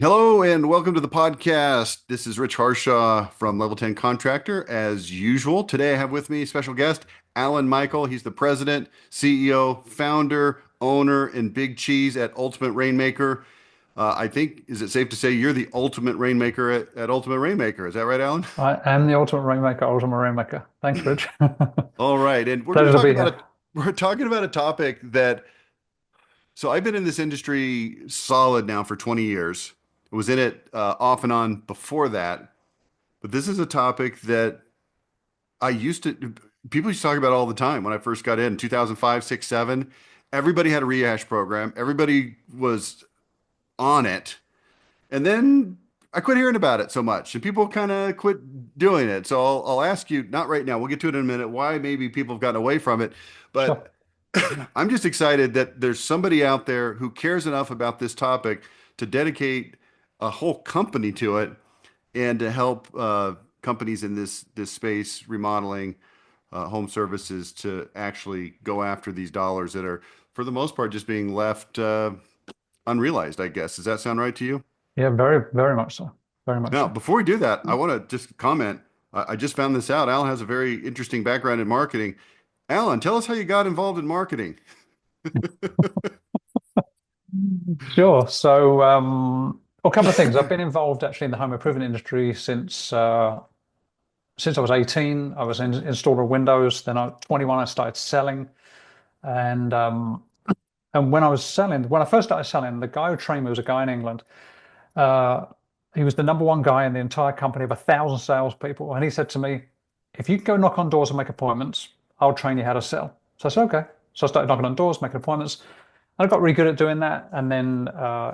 Hello and welcome to the podcast. This is Rich Harshaw from Level 10 Contractor. As usual, today I have with me a special guest, Alan Michael. He's the president, CEO, founder, owner, and big cheese at Ultimate Rainmaker. I think, is it safe to say you're the ultimate rainmaker at Ultimate Rainmaker? Is that right, Alan? I am the ultimate rainmaker. Thanks, Rich. All right, and we're going Pleasure to to talk be about here. a we're talking about a topic that I've been in this industry solid now for 20 years. I was in it off and on before that. But this is a topic that I used to, people used to talk about all the time when I first got in 2005, 6, 7. Everybody had a rehash program. Everybody was on it. And then I quit hearing about it so much and people kind of quit doing it. So I'll ask you, not right now, we'll get to it in a minute, why maybe people have gotten away from it. Sure. But I'm just excited that there's somebody out there who cares enough about this topic to dedicate a whole company to it and to help companies in this space, remodeling, home services, to actually go after these dollars that are, for the most part, just being left unrealized, I guess. Does that sound right to you? Yeah, very, very much so. Very much Now, so. before we do that, I want to just comment. I just found this out. Alan has a very interesting background in marketing. Alan, tell us how you got involved in marketing. Sure. A couple of things. I've been involved actually in the home improvement industry since I was 18. I was an installer of Windows. Then at 21, I started selling. And when I first started selling, the guy who trained me was a guy in England. Uh, he was the number one guy in the entire company of 1,000 salespeople. And he said to me, if you can go knock on doors and make appointments, I'll train you how to sell. So I said, okay. So I started knocking on doors, making appointments. And I got really good at doing that. And then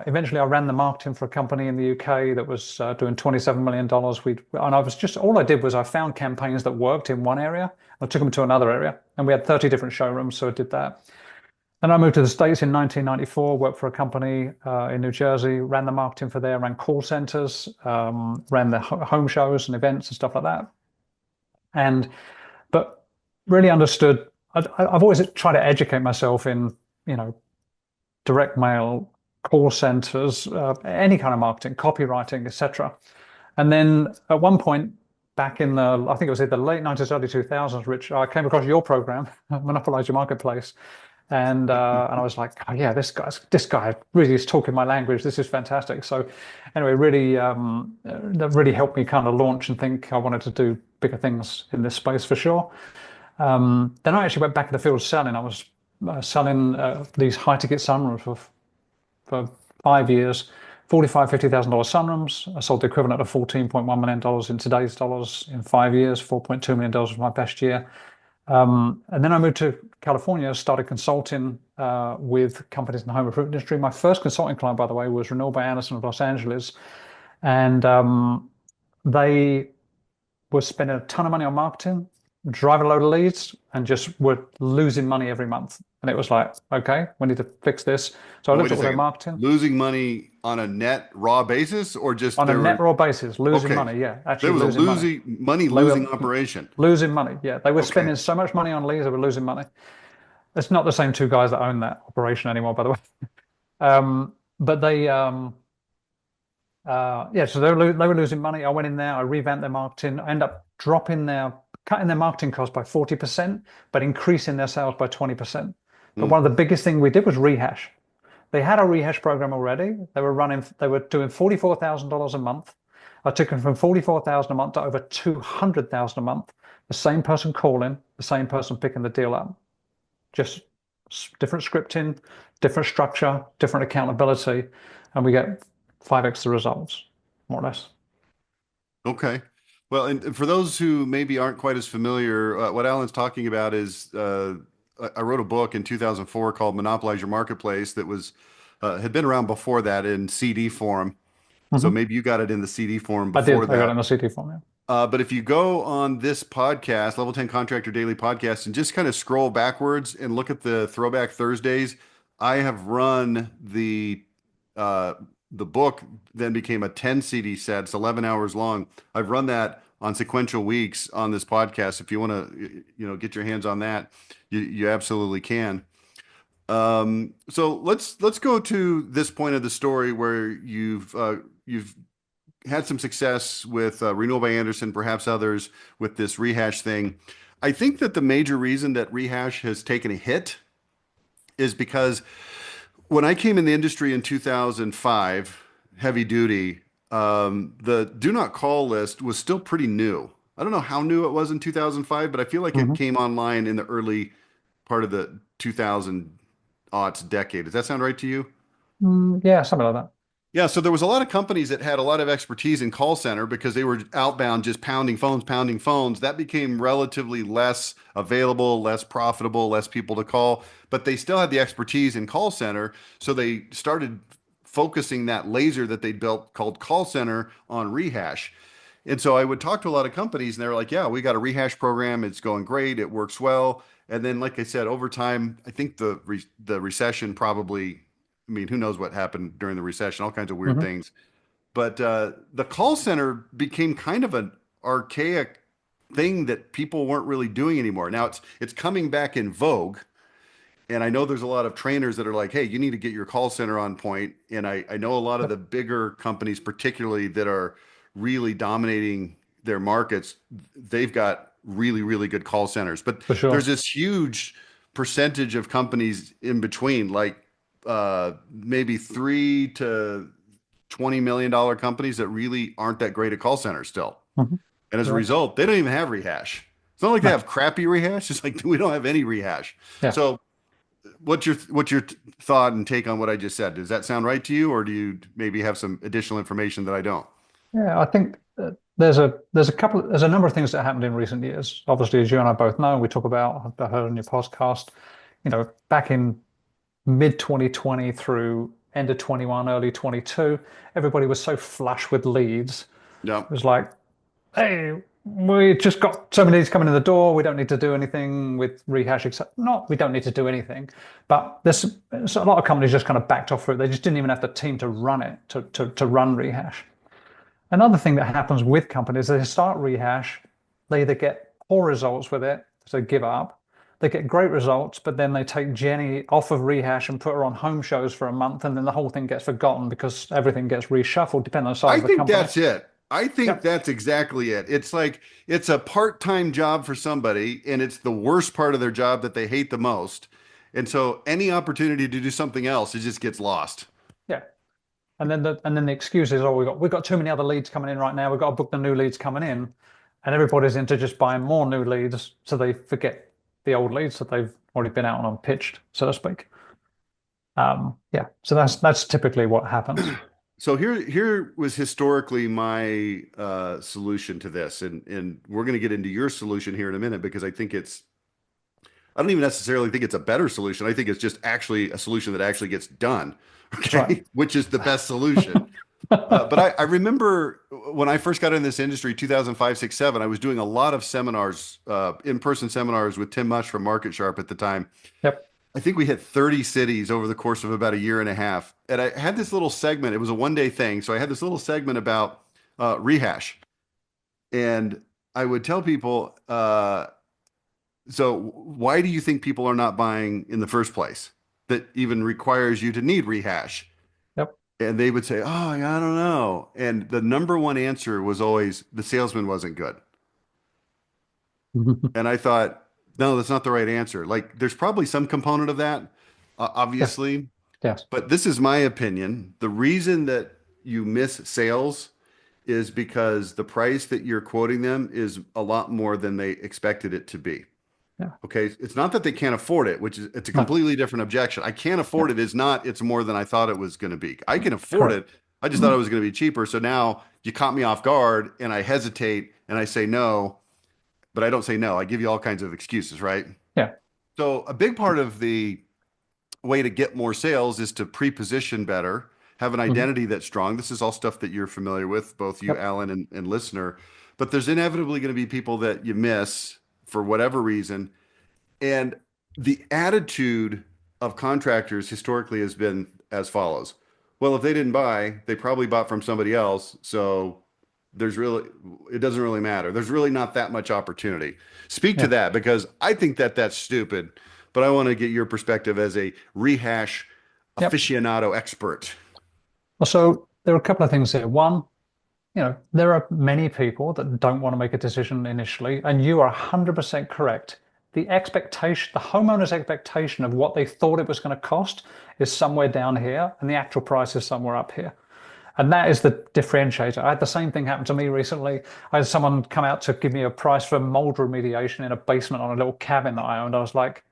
eventually I ran the marketing for a company in the UK that was doing $27 million. And all I did was I found campaigns that worked in one area. I took them to another area. And we had 30 different showrooms. So I did that. Then I moved to the States in 1994, worked for a company in New Jersey, ran the marketing for there, ran call centers, ran the home shows and events and stuff like that. And, but really understood, I've always tried to educate myself in, you know, direct mail, call centers, any kind of marketing, copywriting, etc. And then at one point, back in I think it was in the late 90s, early 2000s, Rich, I came across your program, Monopolize Your Marketplace. And I was like, oh yeah, this guy really is talking my language. This is fantastic. So anyway, really that really helped me kind of launch and think I wanted to do bigger things in this space for sure. Then I actually went back in the field selling. I was selling these high ticket sunrooms for 5 years, 45, $50,000 sunrooms. I sold the equivalent of $14.1 million in today's dollars in 5 years. $4.2 million was my best year. And then I moved to California, started consulting with companies in the home improvement industry. My first consulting client, by the way, was Renewal by Anderson of Los Angeles. And they were spending a ton of money on marketing, driving a load of leads, and just were losing money every month. And it was like, okay, we need to fix this. So I Well, looked wait a at all their second. marketing Losing money on a net raw basis, or just on a there net were, raw basis, losing okay. money. Yeah, There actually was a losing money. losing money They losing were operation. losing money. Yeah, they were Okay. spending so much money on leads, they were losing money. It's not the same two guys that own that operation anymore, by the way. But yeah, so they were losing money. I went in there, I revamped their marketing. I ended up cutting their marketing cost by 40%, but increasing their sales by 20%. But Hmm. one of the biggest things we did was Rehash. They had a Rehash program already. They were doing $44,000 a month. I took them from 44,000 a month to over 200,000 a month. The same person calling, the same person picking the deal up. Just different scripting, different structure, different accountability, and we get 5x the results, more or less. Okay. Well, and for those who maybe aren't quite as familiar, what Alan's talking about is I wrote a book in 2004 called Monopolize Your Marketplace that was had been around before that in CD form. So Mhm. maybe you got it in the CD form I before did. I got it that. in the CD form, yeah. But if you go on this podcast, Level 10 Contractor Daily Podcast, and just kind of scroll backwards and look at the Throwback Thursdays, I have run uh, the book then became a 10 CD set. It's 11 hours long. I've run that on sequential weeks on this podcast. If you want to, get your hands on that, you absolutely can. So let's go to this point of the story where you've had some success with Renewal by Anderson, perhaps others with this Rehash thing. I think that the major reason that Rehash has taken a hit is because when I came in the industry in 2005, heavy duty, the do not call list was still pretty new. I don't know how new it was in 2005, but I feel like it Hmm. came online in the early part of the 2000 aughts decade. Does that sound right to you? Yeah, something like that. Yeah, so there was a lot of companies that had a lot of expertise in call center because they were outbound, just pounding phones, pounding phones. That became relatively less available, less profitable, less people to call, but they still had the expertise in call center. So they started focusing that laser that they built called call center on Rehash. And so I would talk to a lot of companies and they were like, yeah, we got a Rehash program. It's going great. It works well. And then, like I said, over time, I think the recession probably, I mean, who knows what happened during the recession, all kinds of weird Hmm. things. But the call center became kind of an archaic thing that people weren't really doing anymore. Now it's coming back in vogue, and I know there's a lot of trainers that are like, hey, you need to get your call center on point. And I know a lot of the Yep, bigger companies, particularly that are really dominating their markets, they've got really, really good call centers. But for there's sure. this huge percentage of companies in between, like maybe 3 to $20 million companies that really aren't that great at call centers still. Hmm. And as a You're right. result, they don't even have Rehash. It's not like they No. have crappy Rehash. It's like we don't have any Rehash. Yeah. So what's your thought and take on what I just said? Does that sound right to you, or do you maybe have some additional information that I don't? Yeah, I think there's a number of things that happened in recent years. Obviously, as you and I both know, we talk about, I heard on your podcast, back in mid 2020 through end of 21, early 22, everybody was so flush with leads. No, It was like, hey, we just got so many leads coming in the door. We don't need to do anything with Rehash, except not we don't need to do anything. But there's a lot of companies just kind of backed off for it. They just didn't even have the team to run it, to run Rehash. Another thing that happens with companies, they start Rehash, they either get poor results with it, so give up. They get great results, but then they take Jenny off of Rehash and put her on home shows for a month, and then the whole thing gets forgotten because everything gets reshuffled depending on the size I of the think company. that's it. I think Yep. that's exactly it. It's like it's a part-time job for somebody, and it's the worst part of their job that they hate the most. And so any opportunity to do something else, it just gets lost. Yeah. And then the excuse is, oh, we've got too many other leads coming in right now. We've got to book the new leads coming in. And everybody's into just buying more new leads, so they forget the old leads that they've already been out and pitched, so to speak. Yeah, so that's typically what happens. So here was historically my solution to this, and we're going to get into your solution here in a minute because I don't even necessarily think it's a better solution. I think it's just actually a solution that actually gets done, That's right. okay, which is the best solution. But I remember when I first got in this industry, 2005, 6, 7, I was doing a lot of seminars, in-person seminars with Tim Mush from Market Sharp at the time. Yep. I think we hit 30 cities over the course of about a year and a half. And I had this little segment. It was a one-day thing. So I had this little segment about Rehash. And I would tell people, so why do you think people are not buying in the first place that even requires you to need Rehash? Yep. And they would say, oh, I don't know. And the number one answer was always the salesman wasn't good. And I thought, no, that's not the right answer. Like, there's probably some component of that, Yes. obviously, Yes. but this is my opinion. The reason that you miss sales is because the price that you're quoting them is a lot more than they expected it to be. Yeah. Okay. It's not that they can't afford it, which is it's a No. completely different objection. I can't afford Yep. it is not, it's more than I thought it was going to be. I can afford Correct. it. I just thought it was going to be cheaper. So now you caught me off guard and I hesitate and I say no, but I don't say no. I give you all kinds of excuses, right? Yeah. So a big part of the way to get more sales is to pre-position better, have an Mhm. identity that's strong. This is all stuff that you're familiar with, both you, Yep. Alan, and listener. But there's inevitably going to be people that you miss for whatever reason. And the attitude of contractors historically has been as follows. Well, if they didn't buy, they probably bought from somebody else. So there's really, it doesn't really matter. There's really not that much opportunity. Speak to Yeah. that because I think that that's stupid, but I want to get your perspective as a Rehash Yep. aficionado expert. Well, so there are a couple of things here. One, there are many people that don't want to make a decision initially, and you are 100% correct. The homeowner's expectation of what they thought it was going to cost is somewhere down here, and the actual price is somewhere up here. And that is the differentiator. I had the same thing happen to me recently. I had someone come out to give me a price for mold remediation in a basement on a little cabin that I owned. I was like,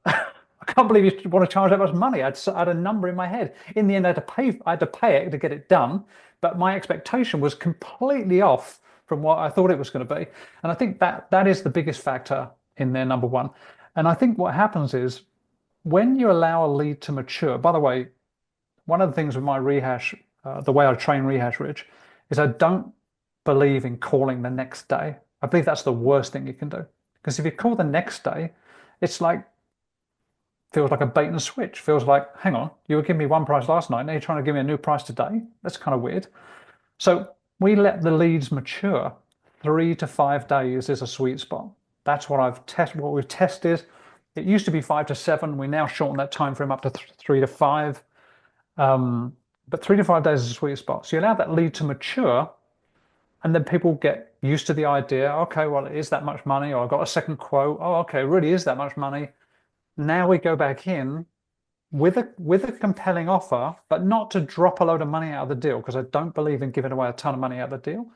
I can't believe you want to charge that much money. I had a number in my head. In the end, I had to pay it to get it done, but my expectation was completely off from what I thought it was going to be. And I think that is the biggest factor in there, number one. And I think what happens is when you allow a lead to mature. By the way, one of the things with my rehash, the way I train Rehash, Rich, is I don't believe in calling the next day. I believe that's the worst thing you can do. Because if you call the next day, it's like feels like a bait and switch. Feels like, hang on, you were giving me one price last night, now you're trying to give me a new price today. That's kind of weird. So we let the leads mature. 3 to 5 days is a sweet spot. That's what I've tested. What we've tested. It used to be 5 to 7. We now shorten that time frame up to 3 to 5. But 3 to 5 days is a sweet spot. So you allow that lead to mature, and then people get used to the idea. Okay, well, it is that much money, or I've got a second quote. Oh, okay, it really is that much money. Now we go back in with a compelling offer, but not to drop a load of money out of the deal, because I don't believe in giving away a ton of money out of the deal.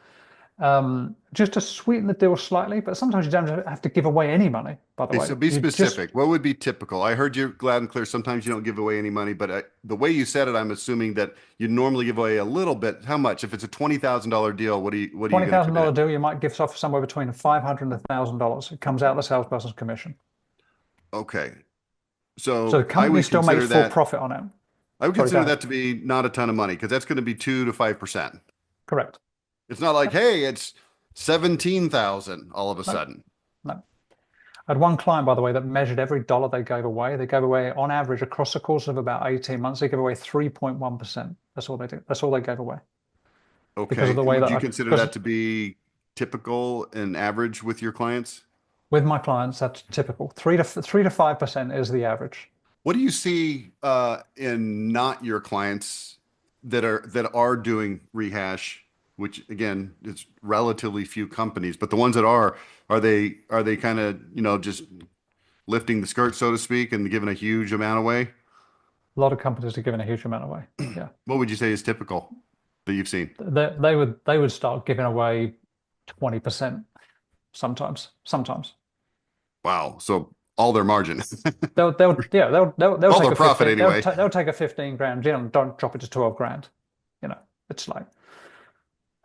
Just to sweeten the deal slightly, but sometimes you don't have to give away any money, by the Okay, way. so be You just specific. What would be typical? I heard you loud and clear. Sometimes you don't give away any money, but the way you said it, I'm assuming that you normally give away a little bit. How much? If it's a $20,000 deal, what are you going to $20,000 commit? deal, you might give off somewhere between 500 and $1,000. It comes out of the salesperson's commission. Okay. So the So I company would still makes consider full that profit on it. I would Sorry, go consider ahead. that to be not a ton of money because that's going to be 2 to 5%. Correct. It's not like, Yep. hey, it's 17,000 all of a No, sudden. no. I had one client, by the way, that measured every dollar they gave away. They gave away, on average, across the course of about 18 months, they gave away 3.1%. That's all they did. That's all they gave away because of Okay. the way Would that you I, consider because that to be typical and average with your clients? with my clients, that's typical. 3 to 5% is the average. What do you see in not your clients that are doing rehash, which again is relatively few companies, but the ones that are they kind of, just lifting the skirt, so to speak, and giving a huge amount away? A lot of companies are giving a huge amount away. Yeah. What would you say is typical that you've seen? They would start giving away 20% sometimes. Sometimes. Wow. So all their margin, They'll yeah they'll all take their a profit 15 anyway. they'll take a 15 grand deal and don't drop it to 12 grand. It's like,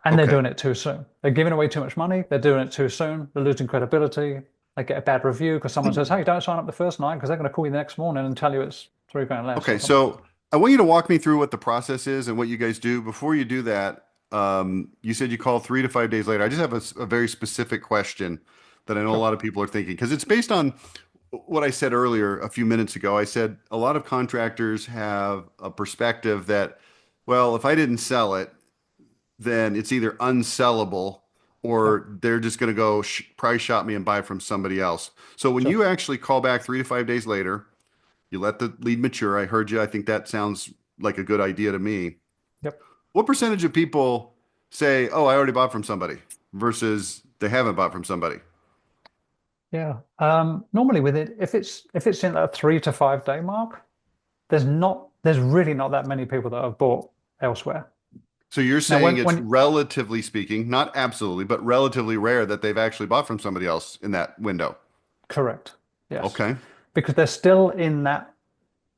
and they're Okay. doing it too soon. They're giving away too much money. They're doing it too soon. They're losing credibility. They get a bad review because someone says, "Hey, don't sign up the first night," because they're going to call you the next morning and tell you it's 3 grand less or Okay. something. So I want you to walk me through what the process is and what you guys do. Before you do that, you said you call 3 to 5 days later. I just have a very specific question that I know a Sure. lot of people are thinking because it's based on what I said earlier a few minutes ago. I said a lot of contractors have a perspective that, well, if I didn't sell it, then it's either unsellable Yep. or they're just going to go price shop me and buy from somebody else. So when Sure. you actually call back 3 to 5 days later, you let the lead mature. I heard you. I think that sounds like a good idea to me. Yep. What percentage of people say, "Oh, I already bought from somebody," versus they haven't bought from somebody? Yeah. Normally with it, if it's in that 3 to 5 day mark, there's really not that many people that have bought elsewhere. So you're Now, saying when it's when relatively speaking, not absolutely, but relatively rare that they've actually bought from somebody else in that window. correct, yes, Okay. because they're still in that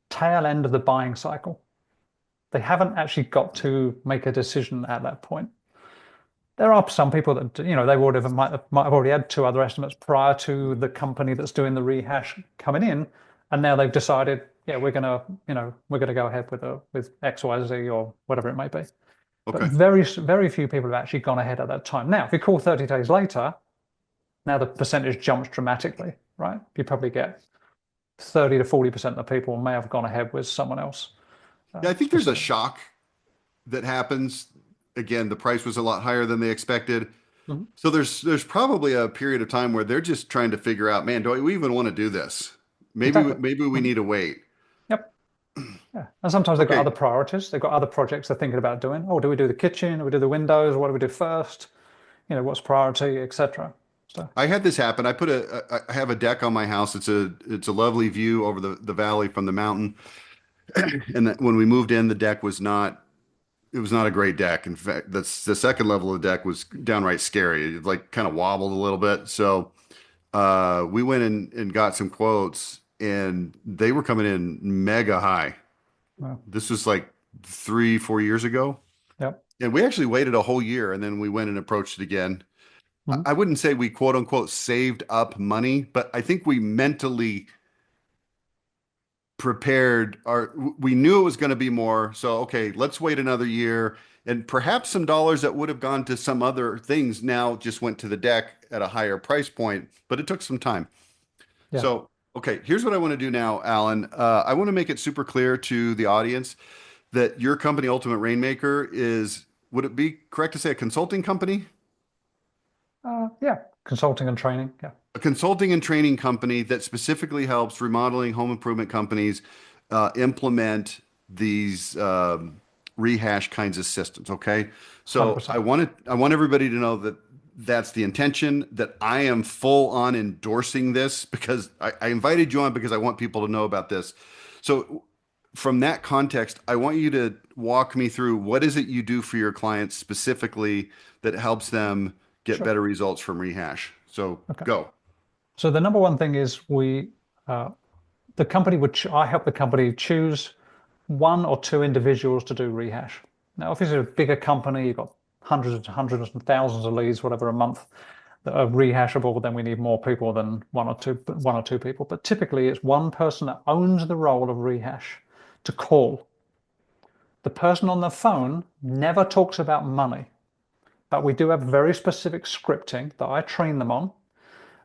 tail end of the buying cycle. They haven't actually got to make a decision at that point. There are some people that they might have already had two other estimates prior to the company that's doing the rehash coming in, and now they've decided, yeah, we're gonna go ahead with X, Y, Z or whatever it may be. But Okay. very few people have actually gone ahead at that time. Now, if you call 30 days later, now the percentage jumps dramatically, right? You probably get 30 to 40% of the people may have gone ahead with someone else. Yeah, I think there's Just a shock that happens. Again, the price was a lot higher than they expected. Mhm. So there's probably a period of time where they're just trying to figure out, man, do we even want to do this? Maybe Exactly. maybe we Mhm. need to wait. Yep. Yeah. And sometimes they've got other Okay. priorities. They've got other projects they're thinking about doing. Oh, do we do the kitchen? Do we do the windows? What do we do first? What's priority, etc. So, I had this happen. I have a deck on my house. It's a lovely view over the valley from the mountain. And that when we moved in, the deck was not it was not a great deck. In fact, the second level of the deck was downright scary. It like kind of wobbled a little bit. So we went in and got some quotes, and they were coming in mega high. well, This was like 3, 4 years ago. yep. And we actually waited a whole year and then we went and approached it again. Mhm. I wouldn't say we quote unquote saved up money, but I think we mentally prepared we knew it was going to be more. So, okay, let's wait another year. And perhaps some dollars that would have gone to some other things now just went to the deck at a higher price point, but it took some time. Yeah, So, okay, here's what I want to do now, Alan. I want to make it super clear to the audience that your company, Ultimate Rainmaker, would it be correct to say a consulting company? yeah. Consulting and training. Yeah, A consulting and training company that specifically helps remodeling home improvement companies implement these rehash kinds of systems. Okay, so 100%. I want everybody to know that that's the intention. That I am full on endorsing this because I invited you on because I want people to know about this. So from that context, I want you to walk me through what is it you do for your clients specifically that helps them get Sure. better results from rehash. So Okay. go. So the number one thing is uh, the company I help the company choose one or two individuals to do rehash. Now, if it's a bigger company, you've got hundreds and thousands of leads, whatever, a month that are rehashable, then we need more people than one or two people. But typically, it's one person that owns the role of rehash to call. The person on the phone never talks about money, but we do have very specific scripting that I train them on,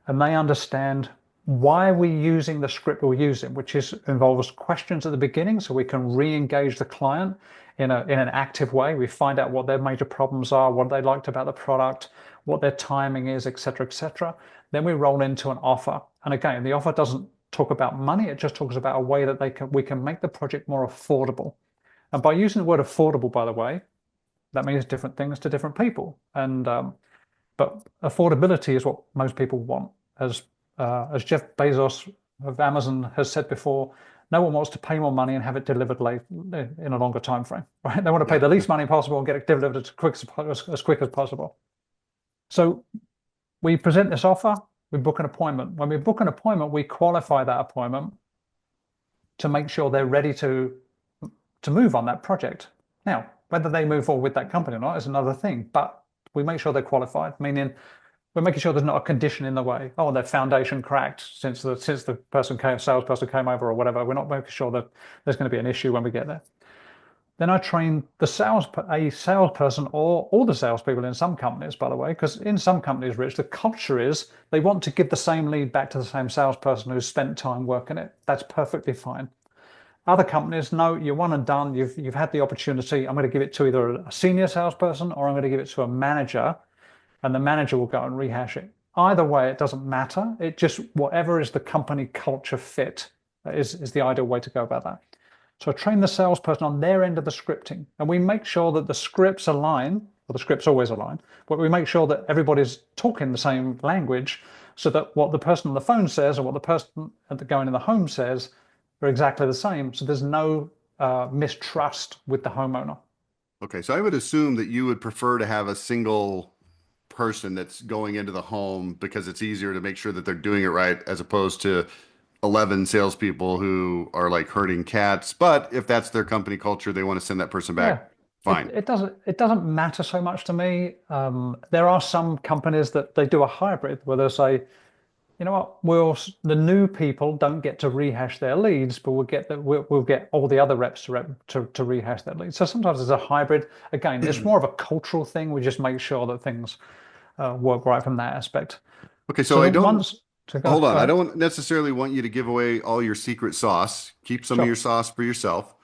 and they understand why we're using the script we're using, which involves questions at the beginning so we can re-engage the client in an active way. We find out what their major problems are, what they liked about the product, what their timing is, etc., etc. Then we roll into an offer. And again, the offer doesn't talk about money, it just talks about a way that we can make the project more affordable. And by using the word affordable, by the way, that means different things to different people. But affordability is what most people want. As Jeff Bezos of Amazon has said before, no one wants to pay more money and have it delivered late in a longer time frame, right? They want to pay Yeah. the least money possible and get it delivered as quick as possible. So we present this offer, we book an appointment. When we book an appointment, we qualify that appointment to make sure they're ready to move on that project. Now, whether they move forward with that company or not is another thing, but we make sure they're qualified, meaning we're making sure there's not a condition in the way. Oh, their foundation cracked since the salesperson came over or whatever. We're not making sure that there's going to be an issue when we get there. Then I train a salesperson or all the salespeople in some companies, by the way, because in some companies, Rich, the culture is they want to give the same lead back to the same salesperson who's spent time working it. That's perfectly fine. Other companies, no, you're one and done. You've had the opportunity. I'm going to give it to either a senior salesperson or I'm going to give it to a manager, and the manager will go and rehash it. Either way, it doesn't matter. It just whatever is the company culture fit is the ideal way to go about that. So I train the salesperson on their end of the scripting, and we make sure that the scripts align. Well, the scripts always align, but we make sure that everybody's talking the same language, so that what the person on the phone says and what the person going in the home says are exactly the same. So there's no mistrust with the homeowner. Okay, so I would assume that you would prefer to have a single person that's going into the home because it's easier to make sure that they're doing it right as opposed to 11 salespeople who are like herding cats. But if that's their company culture, they want to send that person back. Yeah, Fine. it doesn't matter so much to me. There are some companies that they do a hybrid where they'll say, you know what, the new people don't get to rehash their leads, but we'll get all the other reps to rehash their leads. So sometimes it's a hybrid. Again, it's more of a cultural thing. We just make sure that things work right from that aspect. Okay, So so I the don't ones to hold go on. I ahead. don't necessarily want you to give away all your secret sauce. Keep some of your Sure. sauce for yourself.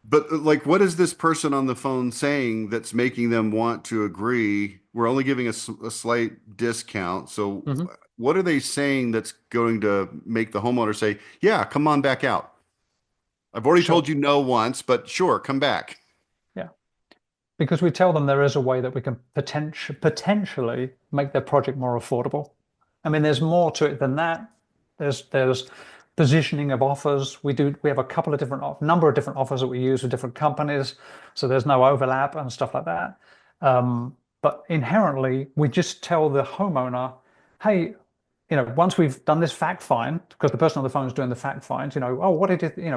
But like, what is this person on the phone saying that's making them want to agree? We're only giving a slight discount. So Mhm. what are they saying that's going to make the homeowner say, yeah, come on back out? I've already Sure. told you no once, but sure, come back. Yeah. Because we tell them there is a way that we can potentially make their project more affordable. I mean, there's more to it than that. There's positioning of offers. We have a couple of different number of different offers that we use with different companies, so there's no overlap and stuff like that. But inherently, we just tell the homeowner, hey, once we've done this fact find, because the person on the phone is doing the fact find, oh, what did you,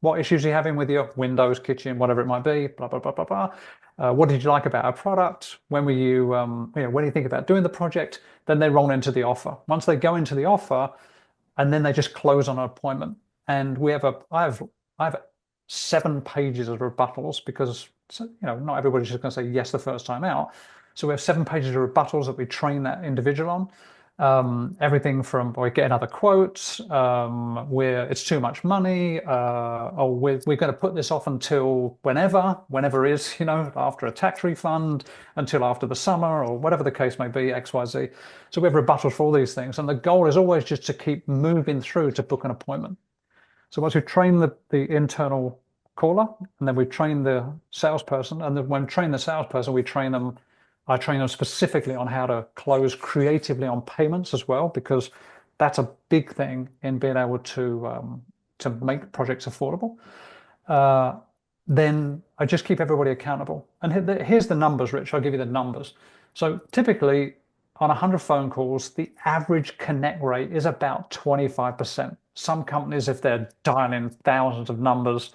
what issues are you having with your windows, kitchen, whatever it might be, blah blah blah blah blah. What did you like about our product? When were you, when do you think about doing the project? Then they roll into the offer. Once they go into the offer, and then they just close on an appointment. And I have 7 pages of rebuttals because not everybody's just going to say yes the first time out. So we have 7 pages of rebuttals that we train that individual on. Everything from we get another quote, where it's too much money, or we're going to put this off until whenever is, after a tax refund, until after the summer, or whatever the case may be, XYZ. So we have rebuttals for all these things, and the goal is always just to keep moving through to book an appointment. So once we train the internal caller, and then we train the salesperson, and then when we train the salesperson, I train them specifically on how to close creatively on payments as well, because that's a big thing in being able to make projects affordable. Uh, then I just keep everybody accountable. And here's the numbers, Rich. I'll give you the numbers. So typically on 100 phone calls, the average connect rate is about 25%. Some companies, if they're dialing thousands of numbers,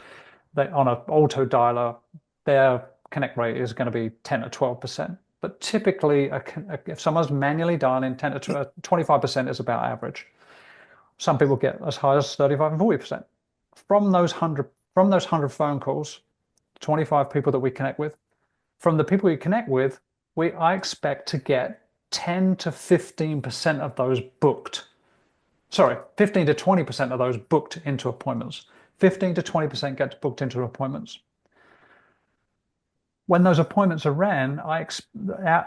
on an auto dialer, their connect rate is going to be 10 or 12%. But typically, if someone's manually dialing, 10 to 25% is about average. Some people get as high as 35 and 40%. From those 100 phone calls, 25 people that we connect with, from the people we connect with, I expect to get 10 to 15% of those booked. Sorry, 15 to 20% of those booked into appointments. 15 to 20% get booked into appointments. When those appointments are ran,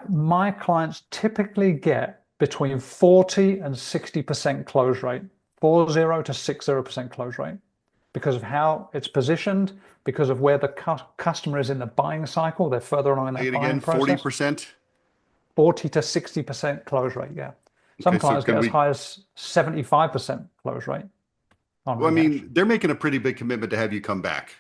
my clients typically get between 40 and 60% close rate, 40 to 60% close rate, because of how it's positioned, because of where the customer is in the buying cycle. They're further along in Say that it buying again, process. 40%. 40 to 60% close rate, yeah. Some Okay, so clients can get as we, high as 75% close rate on well, I Rehash. mean, they're making a pretty big commitment to have you come back.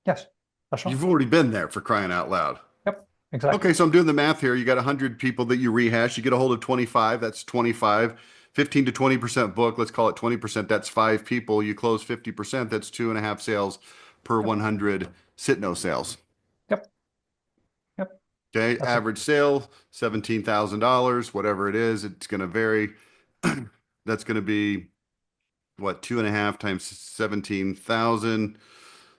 Yes, that's right. You've already been there for crying out loud. Yep, exactly. Okay, so I'm doing the math here. You got 100 people that you rehash. You get a hold of 25. That's 25. 15 to 20% book. Let's call it 20%. That's five people. You close 50%. That's two and a half sales per Yep, 100 sit no sales. yep, yep. Okay, That's it. average sale $17,000, whatever it is. It's going to vary. That's going to be what, two and a half times 17,000.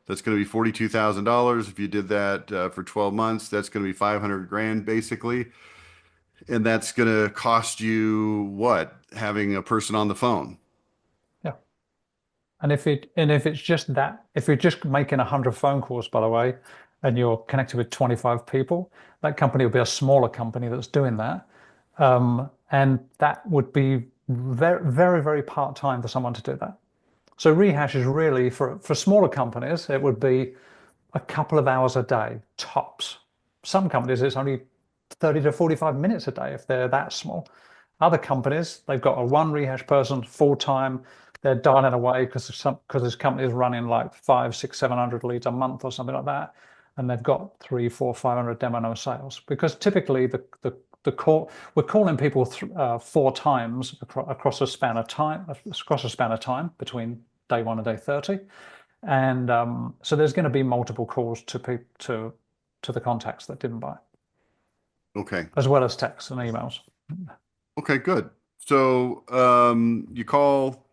That's going to be $42,000. If you did that for 12 months, that's going to be 500 grand basically. And that's going to cost you what? Having a person on the phone. Yeah. And if it's just that, if you're just making 100 phone calls, by the way, and you're connected with 25 people, that company will be a smaller company that's doing that. And that would be very, very, very part-time for someone to do that. So Rehash is really for smaller companies, it would be a couple of hours a day, tops. Some companies, it's only 30 to 45 minutes a day if they're that small. Other companies, they've got a one Rehash person full time. They're dialing away because this company is running like 5, 6, 700 leads a month or something like that, and they've got 3, 4, 500 demo no sales. Because typically the call we're calling people 4 times across a span of time between day one and day 30. And so there's going to be multiple calls to the contacts that didn't buy, Okay. as well as texts and emails. Okay, good. So you call,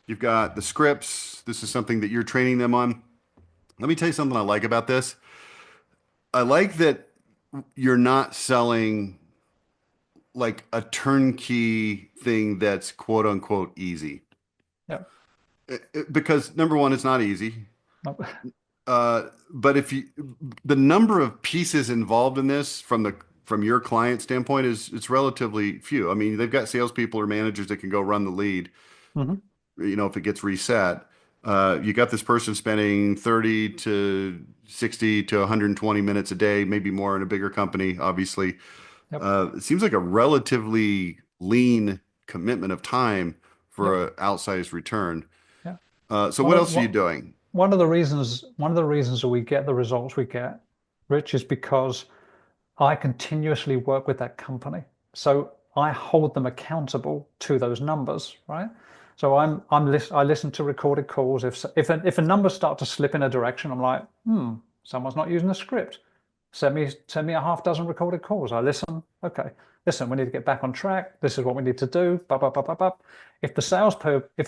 you've got the scripts. This is something that you're training them on. Let me tell you something I like about this. I like that you're not selling like a turnkey thing that's quote unquote easy. Yeah. Because number one, it's not easy. Nope. But if you, the number of pieces involved in this from your client standpoint is it's relatively few. I mean, they've got salespeople or managers that can go run the lead, Hmm. if it gets reset. You got this person spending 30 to 60 to 120 minutes a day, maybe more in a bigger company, obviously. Yep. It seems like a relatively lean commitment of time Yep. for an outsized return. Yeah. So One what of else are you what doing? one of the reasons that we get the results we get, Rich, is because I continuously work with that company. So I hold them accountable to those numbers, right? So I listen to recorded calls. If a number start to slip in a direction, I'm like, someone's not using the script. Send me a half dozen recorded calls. I listen. Okay, listen, we need to get back on track. This is what we need to do. Blah, blah, blah, blah, blah. If the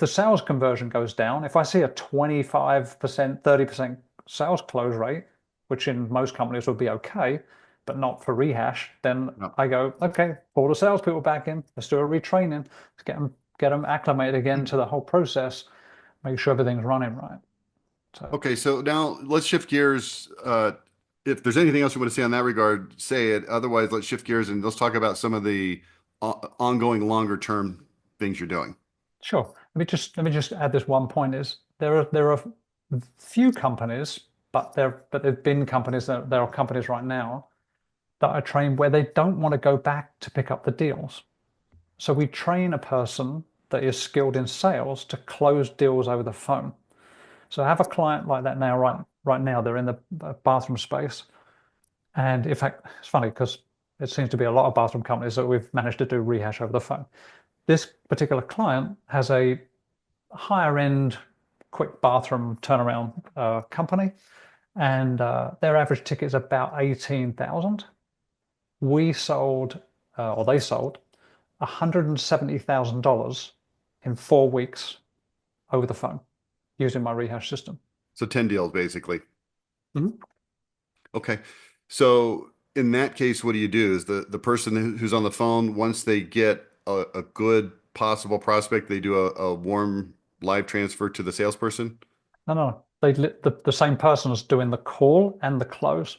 sales conversion goes down, if I see a 25%, 30% sales close rate, which in most companies would be okay, but not for Rehash, then No. I go, okay, pull the salespeople back in. Let's do a retraining. Let's get them acclimated again to the whole process. Make sure everything's running right. So Okay, so now let's shift gears. If there's anything else you want to say on that regard, say it. Otherwise, let's shift gears and let's talk about some of the ongoing longer term things you're doing. sure. Let me just add this one point is there are few companies, but there've been companies that there are companies right now that I train where they don't want to go back to pick up the deals. So we train a person that is skilled in sales to close deals over the phone. So I have a client like that now, right now, they're in the bathroom space. And in fact, it's funny because it seems to be a lot of bathroom companies that we've managed to do rehash over the phone. This particular client has a higher end quick bathroom turnaround company, and their average ticket is about 18,000. We sold, or they sold, $170,000 in 4 weeks over the phone using my rehash system. So 10 deals basically. Mhm. Okay. So in that case, what do you do? Is the person who's on the phone, once they get a good possible prospect, they do a warm live transfer to the salesperson? No, no, no. The same person is doing the call and the close.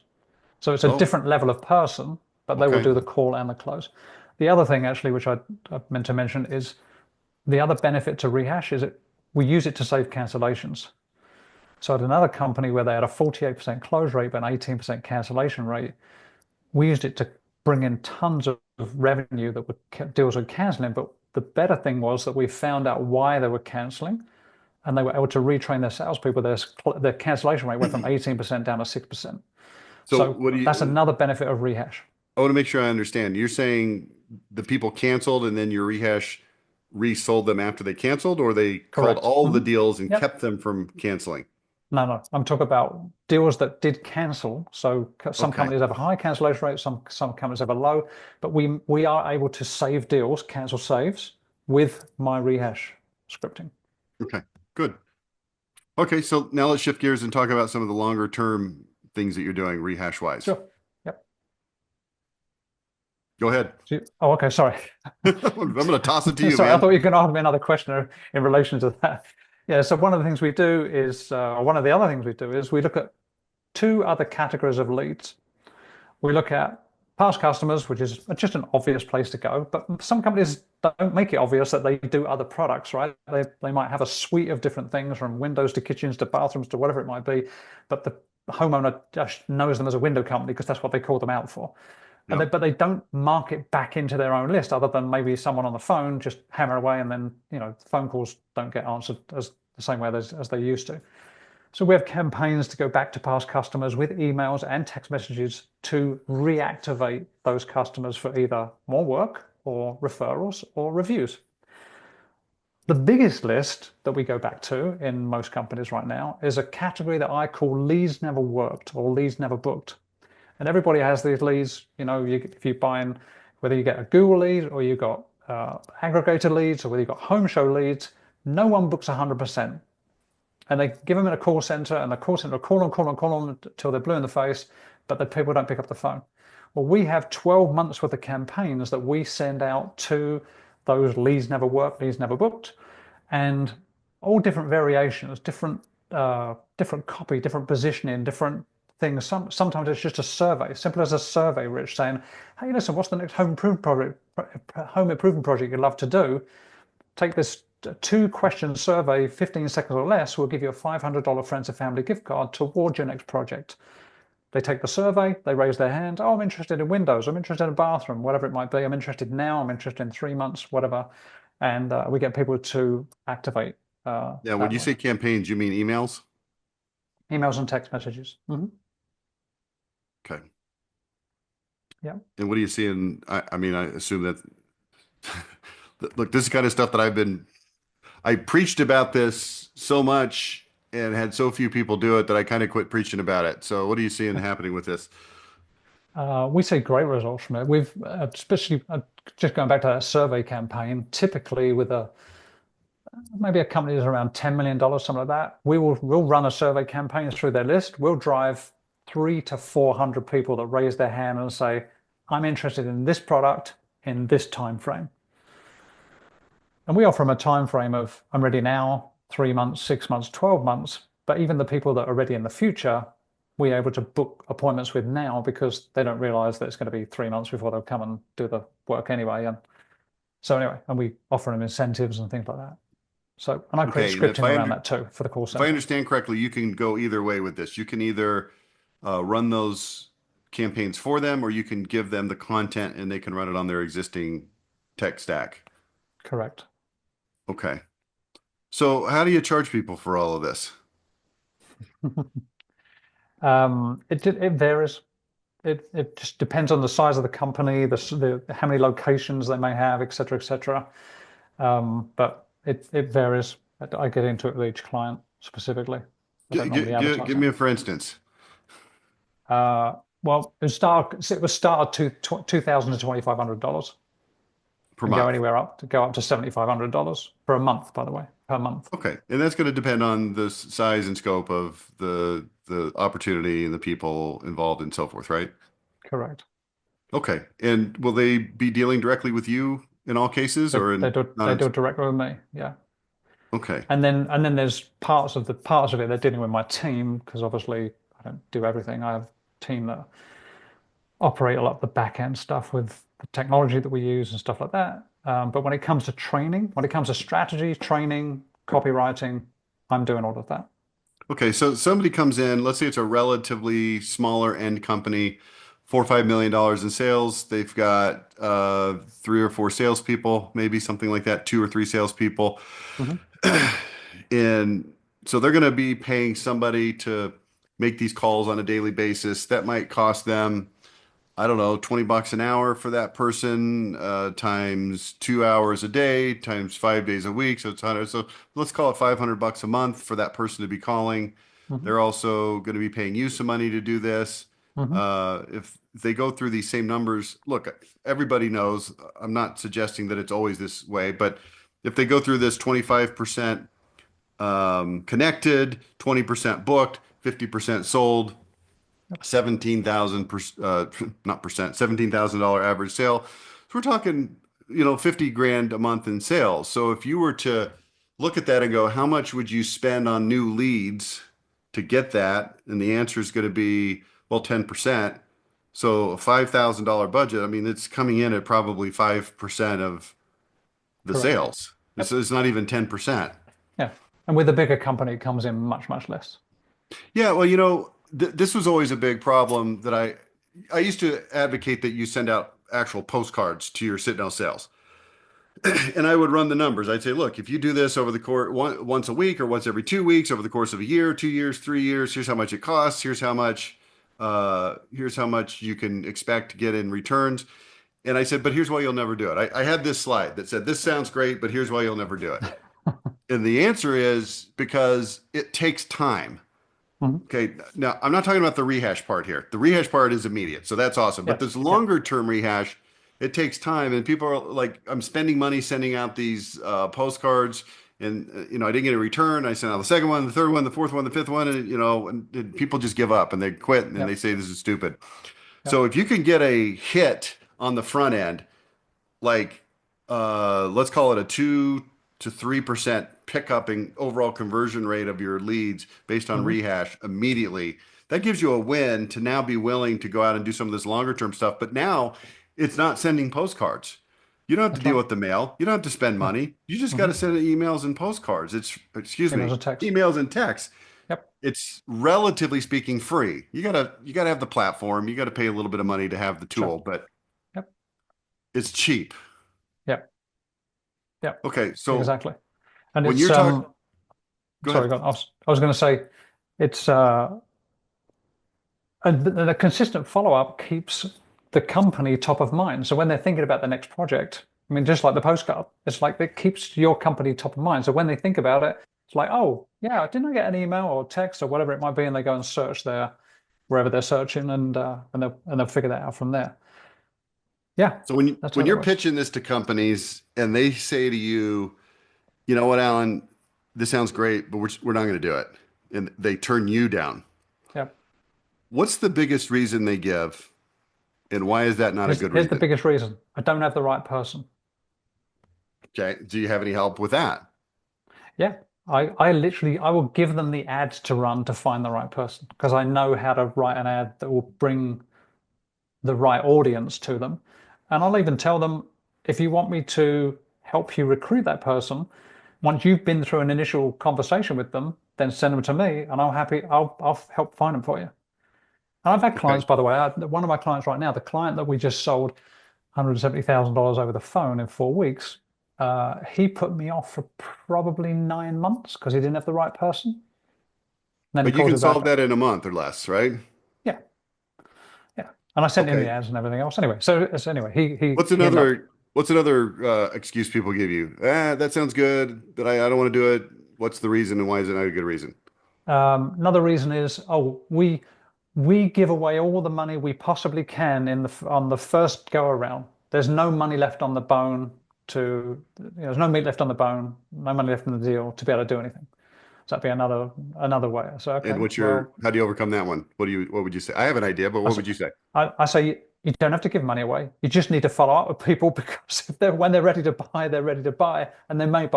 So it's a Oh, different level of person, but they will okay. do the call and the close. The other thing, actually, which I meant to mention, is the other benefit to Rehash is we use it to save cancellations. So at another company where they had a 48% close rate but an 18% cancellation rate, we used it to bring in tons of revenue that deals with canceling. But the better thing was that we found out why they were canceling, and they were able to retrain their salespeople. Their cancellation rate went from 18% down to 6%. So So what do that's you, another benefit of Rehash. I want to make sure I understand. You're saying the people canceled and then your rehash resold them after they canceled, or they called Correct. all the deals and Yep. kept them from canceling? No, no. I'm talking about deals that did cancel. So some Okay. companies have a high cancellation rate, some companies have a low, but we are able to save deals, cancel saves with my Rehash scripting. Okay. Good. Okay. So now let's shift gears and talk about some of the longer term things that you're doing rehash wise. Sure. Yep. Go ahead. Oh, okay. Sorry. I'm going to toss it to you, Sorry, I man. thought you were going to ask me another question in relation to that. Yeah. So one of the things we do is, or one of the other things we do is we look at two other categories of leads. We look at past customers, which is just an obvious place to go, but some companies don't make it obvious that they do other products, right? They might have a suite of different things from windows to kitchens to bathrooms to whatever it might be, but the homeowner just knows them as a window company because that's what they call them out for. And Yep. but they don't mark it back into their own list other than maybe someone on the phone just hammer away and then, phone calls don't get answered as the same way as they used to. So we have campaigns to go back to past customers with emails and text messages to reactivate those customers for either more work or referrals or reviews. The biggest list that we go back to in most companies right now is a category that I call leads never worked or leads never booked. And everybody has these leads. If you buy in, whether you get a Google lead or you got aggregator leads or whether you got home show leads, no one books 100%. And they give them in a call center, and the call center will call on until they're blue in the face, but the people don't pick up the phone. Well, we have 12 months worth of campaigns that we send out to those leads never worked, leads never booked, and all different variations, different copy, different positioning, different things. Sometimes it's just a survey, simple as a survey, Rich, saying, "Hey, listen, what's the next home improvement project you'd love to do? Take this a two-question survey, 15 seconds or less, will give you a $500 friends and family gift card towards your next project. They take the survey, they raise their hand. Oh, I'm interested in windows. I'm interested in a bathroom, whatever it might be. I'm interested now. I'm interested in 3 months, whatever. And we get people to activate Yeah, when that you way. say campaigns, you mean emails? Emails and text messages. Okay. Yeah. And what are you seeing? I mean, I assume that look, this is kind of stuff that I preached about this so much and had so few people do it that I kind of quit preaching about it. So what are you seeing happening with this? We see great results from it. We've, especially just going back to that survey campaign, typically with maybe a company that's around $10 million, something like that, we'll run a survey campaign through their list. We'll drive 300 to 400 people that raise their hand and say, I'm interested in this product in this time frame. And we offer them a time frame of I'm ready now, 3 months, 6 months, 12 months. But even the people that are ready in the future, we're able to book appointments with now because they don't realize that it's going to be 3 months before they'll come and do the work anyway. And so anyway, and we offer them incentives and things like that. So, and I create Okay, and scripting around that too for the call if I center. understand correctly, you can go either way with this. You can either run those campaigns for them, or you can give them the content and they can run it on their existing tech stack. Correct. Okay. So how do you charge people for all of this? It varies. It just depends on the size of the company, how many locations they may have, et cetera, et cetera. But it varies. I get into it with each client specifically. I don't normally advertise Give it. me a for instance. Well, it was start at $2,000 to $2,500 Per and go month. anywhere up to go up to $7,500 for a month, by the way, per month. Okay. And that's going to depend on the size and scope of the opportunity and the people involved and so forth, right? Correct. Okay. And will they be dealing directly with you in all cases They or they in do not they in, do it directly with me. Yeah. okay. And then there's parts of it they're dealing with my team because obviously I don't do everything. I have a team that operate a lot of the back end stuff with the technology that we use and stuff like that. But when it comes to training, when it comes to strategy, training, copywriting, I'm doing all of that. Okay. So somebody comes in, let's say it's a relatively smaller end company, $4 or $5 million in sales. They've got three or four salespeople, maybe something like that, two or three salespeople. Mhm. And so they're going to be paying somebody to make these calls on a daily basis. That might cost them, I don't know, $20 an hour for that person, times 2 hours a day, times 5 days a week. So it's 100. So let's call it $500 a month for that person to be calling. Mhm. They're also going to be paying you some money to do this. Mhm. If they go through these same numbers, look, everybody knows, I'm not suggesting that it's always this way, but if they go through this 25% connected, 20% booked, 50% sold, 17,000 not percent, $17,000 average sale. So we're talking, 50 grand a month in sales. So if you were to look at that and go, how much would you spend on new leads to get that? And the answer is going to be, well, 10%. So a $5,000 budget, I mean, it's coming in at probably 5% of the Correct. sales. This Yep. is not even 10%. Yeah. And with a bigger company, it comes in much, much less. Yeah, well, this was always a big problem that I used to advocate that you send out actual postcards to your sit down sales. And I would run the numbers. I'd say, look, if you do this over the course once a week or once every 2 weeks over the course of a year, 2 years, 3 years, here's how much it costs. Here's how much you can expect to get in returns. And I said, but here's why you'll never do it. I had this slide that said, this sounds great, but here's why you'll never do it. And the answer is because it takes time. Mhm. Okay, now I'm not talking about the rehash part here. The rehash part is immediate, so that's awesome. But Yes. this Yep. longer term rehash, it takes time, and people are like, I'm spending money sending out these postcards, and I didn't get a return. I sent out the second one, the third one, the fourth one, the fifth one, and people just give up and they quit and they Yep. say this is stupid. So Yep. if you can get a hit on the front end, like let's call it a 2 to 3% pickup in overall conversion rate of your leads based on Mhm. rehash immediately. That gives you a win to now be willing to go out and do some of this longer term stuff. But now it's not sending postcards. You don't have to That's deal right. with the mail. You don't have to spend No. money. You just got Hmm. to send emails and postcards. It's, excuse Emails me, and text. emails and texts. Yep. It's relatively speaking free. You gotta have the platform. You got to pay a little bit of money to have the Sure. tool, but Yep. it's cheap. Yep. Yep. Okay, so Exactly. And when it's you're talking, go sorry, ahead. go on. I was going to say it's and the consistent follow-up keeps the company top of mind. So when they're thinking about the next project, I mean, just like the postcard, it's like it keeps your company top of mind. So when they think about it, it's like, oh, yeah, didn't I get an email or text or whatever it might be, and they go and search there wherever they're searching, and they'll figure that out from there. Yeah, So when that's how when that you're works. pitching this to companies and they say to you, you know what, Alan, this sounds great, but we're not going to do it, and they turn you down. Yeah. What's the biggest reason they give, and why is that not a good Here's the reason? biggest reason. I don't have the right person. Okay. Do you have any help with that? Yeah. I will give them the ads to run to find the right person because I know how to write an ad that will bring the right audience to them. And I'll even tell them if you want me to help you recruit that person, once you've been through an initial conversation with them, then send them to me and I'll help find them for you. And I've had Okay. clients, by the way, one of my clients right now, the client that we just sold $170,000 over the phone in 4 weeks, he put me off for probably 9 months because he didn't have the right person. And then he But you calls can me back. solve that in a month or less, right? Yeah, yeah. And I sent him the Okay. ads and everything else. Anyway, so anyway, What's he ended up. another excuse people give you? That sounds good, but I don't want to do it. What's the reason and why is it not a good reason? Another reason is, oh, we give away all the money we possibly can on the first go around. There's no money left on the bone there's no meat left on the bone, no money left in the deal to be able to do anything. So that'd be another way. So And okay, well, how do you overcome that one? What would you say? I have an idea, but I what say, would you say? I say you don't have to give money away. You just need to follow up with people because if they're when they're ready to buy, they're ready to buy, and they may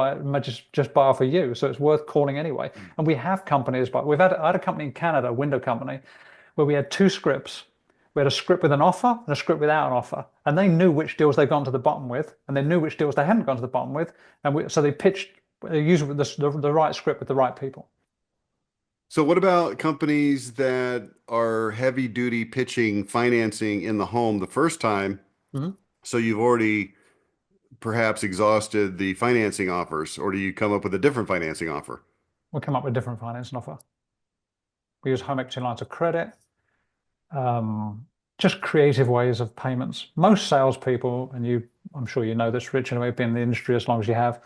just buy off of you. So it's worth calling anyway. And we have companies, but I had a company in Canada, a window company, where we had two scripts. We had a script with an offer and a script without an offer, and they knew which deals they'd gone to the bottom with, and they knew which deals they hadn't gone to the bottom with, so they used the right script with the right people. So what about companies that are heavy duty pitching financing in the home the first time? Mhm. So you've already perhaps exhausted the financing offers, or do you come up with a different financing offer? We come up with different financing offer. We use home equity lines of credit, um, just creative ways of payments. Most salespeople, and I'm sure you know this, Rich, anyway, been in the industry as long as you have.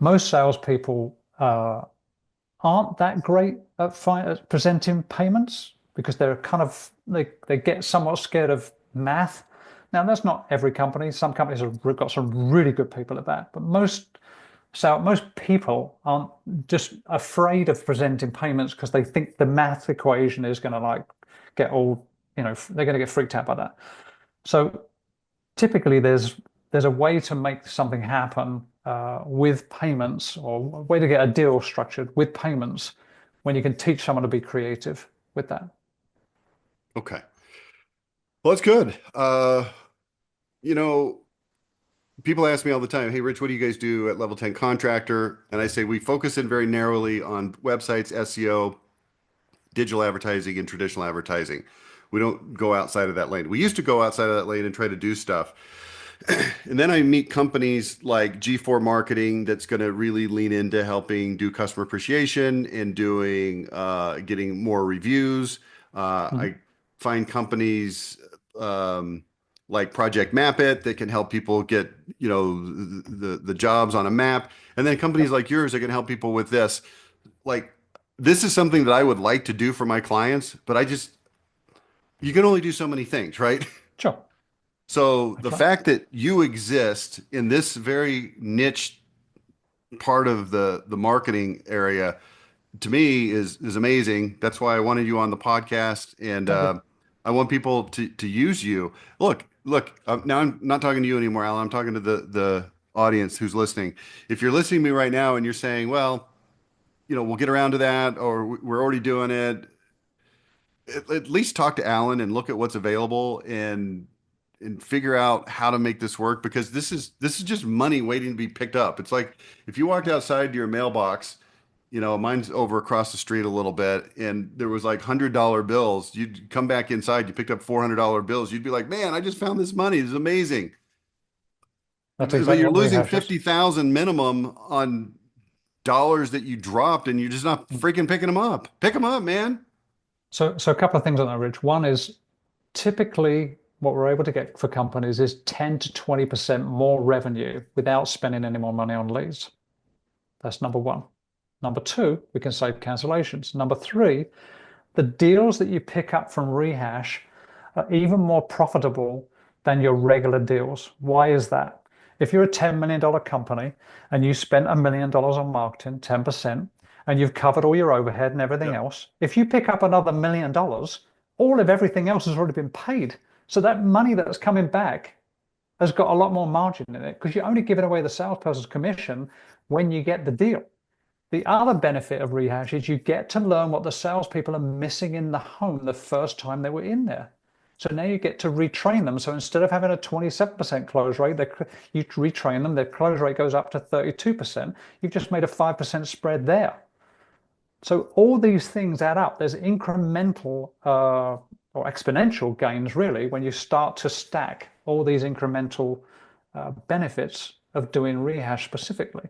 Most salespeople aren't that great at presenting payments because they're kind of they get somewhat scared of math. Now that's not every company. Some companies have got some really good people at that, but most people aren't just afraid of presenting payments because they think the math equation is going to like get all they're going to get freaked out by that. So typically there's a way to make something happen with payments or a way to get a deal structured with payments when you can teach someone to be creative with that. Okay. Well, that's good. You know, people ask me all the time, "Hey, Rich, what do you guys do at Level 10 Contractor?" And I say we focus in very narrowly on websites, SEO, digital advertising, and traditional advertising. We don't go outside of that lane. We used to go outside of that lane and try to do stuff. And then I meet companies like G4 Marketing that's going to really lean into helping do customer appreciation and doing getting more reviews. I Mhm. find companies um, like Project Map It that can help people get the jobs on a map, and then companies Yep. like yours that can help people with this. Like this is something that I would like to do for my clients, but you can only do so many things, right? Sure. So the That's right. fact that you exist in this very niche part of the marketing area to me is amazing. That's why I wanted you on the podcast, and Thank you. I want people to use you. Look. Now I'm not talking to you anymore, Alan. I'm talking to the audience who's listening. If you're listening to me right now and you're saying, well, we'll get around to that, or we're already doing it, at least talk to Alan and look at what's available and and figure out how to make this work because this is just money waiting to be picked up. It's like if you walked outside your mailbox, mine's over across the street a little bit, and there was like $100 bills. You'd come back inside, you picked up $400 bills. You'd be like, man, I just found this money. This is amazing. That's But exactly you're what losing Rehash is. 50,000 minimum on dollars that you dropped, and you're just not freaking picking them up. Pick them up, man. So a couple of things on that, Rich. One is typically what we're able to get for companies is 10 to 20% more revenue without spending any more money on leads. That's number one. Number two, we can save cancellations. Number three, the deals that you pick up from Rehash are even more profitable than your regular deals. Why is that? If you're a $10 million company and you spent $1 million on marketing, 10%, and you've covered all your overhead and everything Yep. else, if you pick up another $1 million, all of everything else has already been paid. So that money that's coming back has got a lot more margin in it because you're only giving away the salesperson's commission when you get the deal. The other benefit of Rehash is you get to learn what the salespeople are missing in the home the first time they were in there. So now you get to retrain them. So instead of having a 27% close rate, you retrain them, their close rate goes up to 32%. You've just made a 5% spread there. So all these things add up. There's incremental or exponential gains, really, when you start to stack all these incremental benefits of doing Rehash specifically.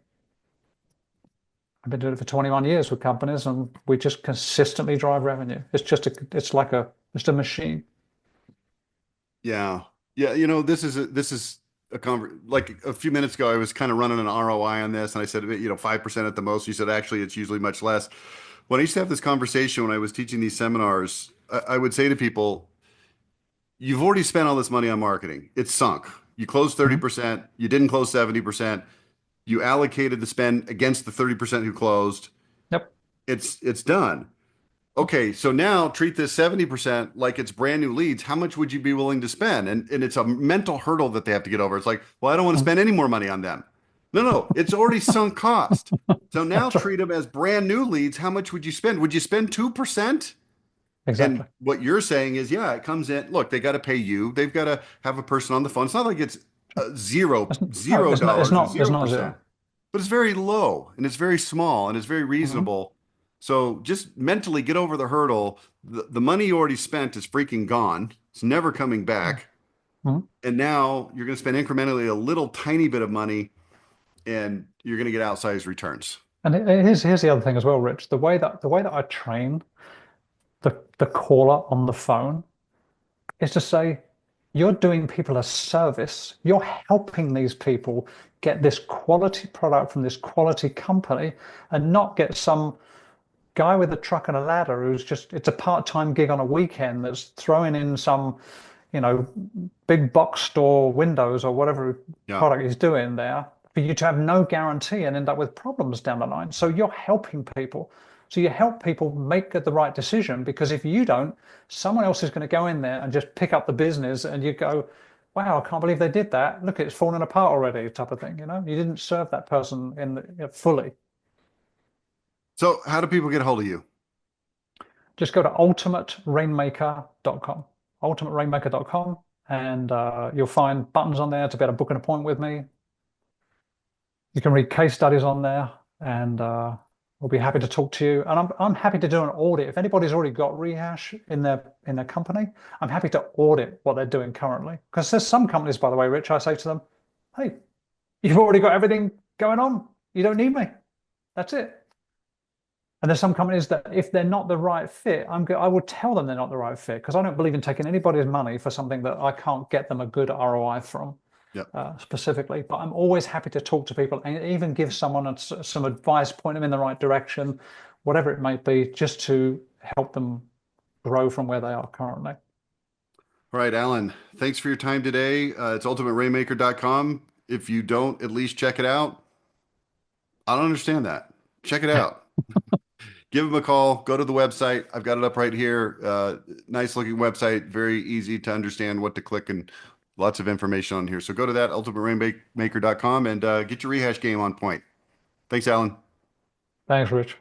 I've been doing it for 21 years with companies, and we just consistently drive revenue. It's a machine. Yeah. Yeah. This is a like a few minutes ago, I was kind of running an ROI on this and I said, 5% at the most. You said, actually, it's usually much less. When I used to have this conversation when I was teaching these seminars, I would say to people, you've already spent all this money on marketing. It's sunk. You closed Mhm. 30%. You didn't close 70%. You allocated the spend against the 30% who closed. Yep. It's done. Okay, so now treat this 70% like it's brand new leads. How much would you be willing to spend? And it's a mental hurdle that they have to get over. It's like, well, I don't want to Mhm. spend any more money on them. No, no, it's already sunk cost. So now That's right. treat them as brand new leads. How much would you spend? Would you spend 2%? And Exactly. what you're saying is, yeah, it comes in. Look, they got to pay you. They've got to have a person on the phone. It's not like it's zero, No, zero dollars or it's zero not percent, zero. but it's very low and it's very small and it's very Mhm. reasonable. So just mentally get over the hurdle. The money you already spent is freaking gone. It's never coming back. Mhm. And now you're going to spend incrementally a little tiny bit of money and you're going to get outsized returns. And here's the other thing as well, Rich. The way that I train the caller on the phone is to say, you're doing people a service. You're helping these people get this quality product from this quality company and not get some guy with a truck and a ladder who's just, it's a part-time gig on a weekend that's throwing in some, you know, big box store windows or whatever Yeah. product he's doing there for you to have no guarantee and end up with problems down the line. So you're helping people. So you help people make the right decision because if you don't, someone else is going to go in there and just pick up the business and you go, wow, I can't believe they did that. Look, it's falling apart already, type of thing. You didn't serve that person fully. So how do people get a hold of you? Just go to ultimaterainmaker.com, ultimaterainmaker.com, and you'll find buttons on there to be able to book an appointment with me. You can read case studies on there, and we'll be happy to talk to you. And I'm happy to do an audit. If anybody's already got Rehash in their company, I'm happy to audit what they're doing currently. Because there's some companies, by the way, Rich, I say to them, hey, you've already got everything going on. You don't need me. That's it. And there's some companies that if they're not the right fit, I will tell them they're not the right fit because I don't believe in taking anybody's money for something that I can't get them a good ROI from Yep. specifically. But I'm always happy to talk to people and even give someone some advice, point them in the right direction, whatever it may be, just to help them grow from where they are currently. All right, Alan, thanks for your time today. It's ultimaterainmaker.com. If you don't at least check it out, I don't understand that. Check it out. Give them a call. Go to the website. I've got it up right here. Nice looking website. Very easy to understand what to click and lots of information on here. So go to that, ultimaterainmaker.com, and get your rehash game on point. Thanks, Alan. Thanks, Rich.